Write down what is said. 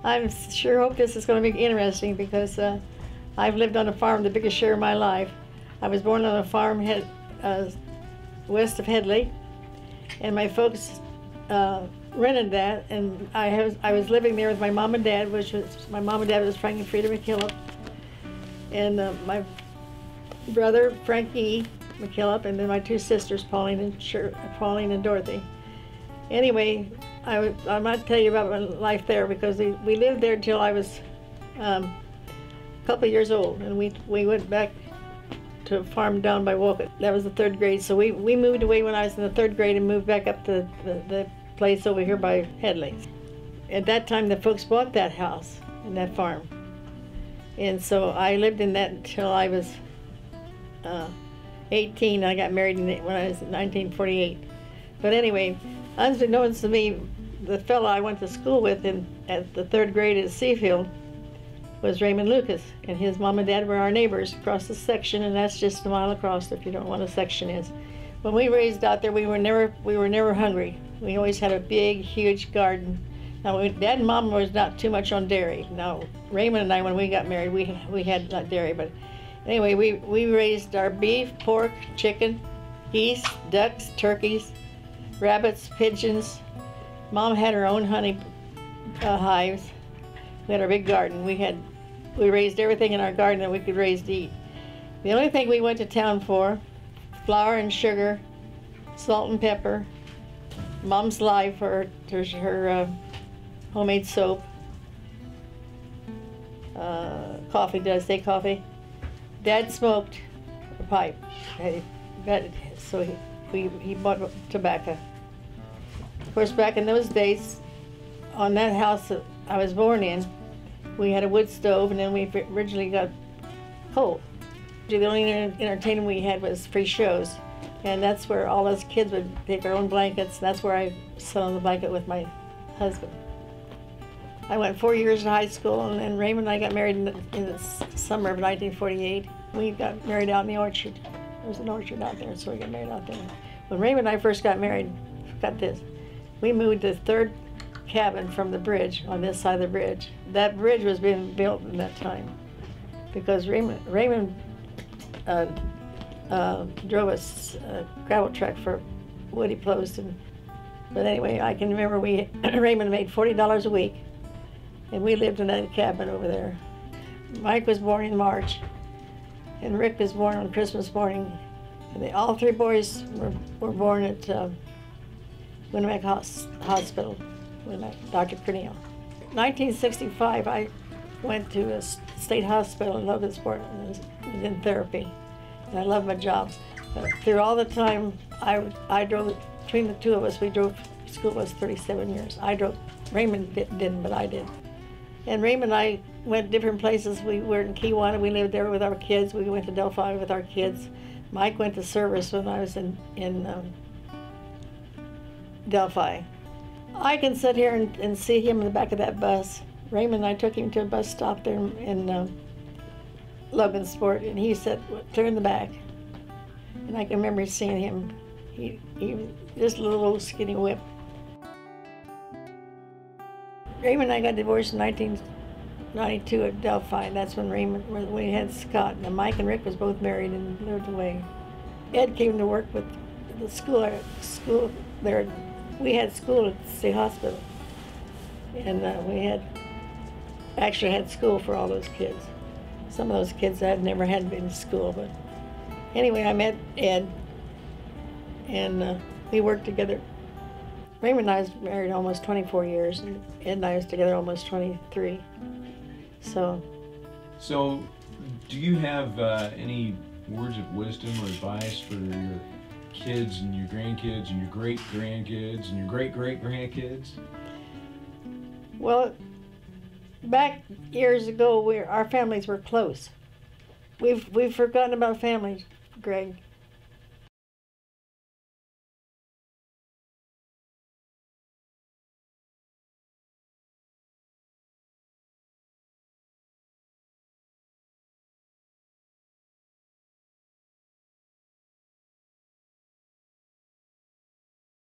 I sure hope this is going to be interesting because I've lived on a farm the biggest share of my life. I was born on a farm west of Headley, and my folks rented that, and I was living there with my mom and dad, my mom and dad was Frank and Frida McKillop, and my brother Frankie McKillop, and then my two sisters Pauline and Dorothy. Anyway, I might tell you about my life there because we lived there until I was a couple of years old, and we went back to a farm down by Wolcott. That was the 3rd grade, so we moved away when I was in the 3rd grade and moved back up to the place over here by Headley. At that time, the folks bought that house and that farm, and so I lived in that until I was 18. I got married when I was in 1948. But anyway, unbeknownst to me, the fellow I went to school with at the 3rd grade at Seafield was Raymond Lucas, and his mom and dad were our neighbors across the section, and that's just a mile across if you don't know what a section is. When we raised out there, we were never hungry. We always had a big, huge garden. Now, Dad and Mom was not too much on dairy. Now, Raymond and I, when we got married, we had not dairy, but anyway, we raised our beef, pork, chicken, geese, ducks, turkeys, rabbits, pigeons. Mom had her own honey hives. We had our big garden. We raised everything in our garden that we could raise to eat. The only thing we went to town for, flour and sugar, salt and pepper, Mom's lye for her homemade soap, coffee, did I say coffee? Dad smoked a pipe, so he bought tobacco. Of course, back in those days, on that house that I was born in, we had a wood stove, and then we originally got coal. The only entertainment we had was free shows, and that's where all us kids would take our own blankets. That's where I sat on the blanket with my husband. I went 4 years to high school, and then Raymond and I got married in the summer of 1948. We got married out in the orchard. There was an orchard out there, so we got married out there. When Raymond and I first got married, got this, we moved to the 3rd cabin from the bridge, on this side of the bridge. That bridge was being built in that time because Raymond drove a gravel truck for Woody Plowston. But anyway, I can remember Raymond made $40 a week, and we lived in that cabin over there. Mike was born in March, and Rick was born on Christmas morning. And all 3 boys were born at Winnemac Hospital, Dr. Cornell. 1965, I went to a state hospital in Logansport and was in therapy, and I loved my job. But through all the time, I drove, between the two of us, we drove, school was 37 years. I drove, Raymond didn't, but I did. And Raymond and I went different places. We were in Kewanee, we lived there with our kids. We went to Delphi with our kids. Mike went to service when I was in Delphi. I can sit here and see him in the back of that bus. Raymond and I took him to a bus stop there in Logansport, and he said, clear in the back. And I can remember seeing him. He was just a little old skinny whip. Raymond and I got divorced in 1992 at Delphi. That's when we had Scott. And Mike and Rick was both married and lived away. Ed came to work with the school there. We had school at the state hospital, and we actually had school for all those kids. Some of those kids had never had been to school, but anyway, I met Ed, and we worked together. Raymond and I was married almost 24 years, and Ed and I was together almost 23. So do you have any words of wisdom or advice for your kids and your grandkids and your great-grandkids and your great-great-grandkids? Well, back years ago, our families were close. We've forgotten about families, Greg.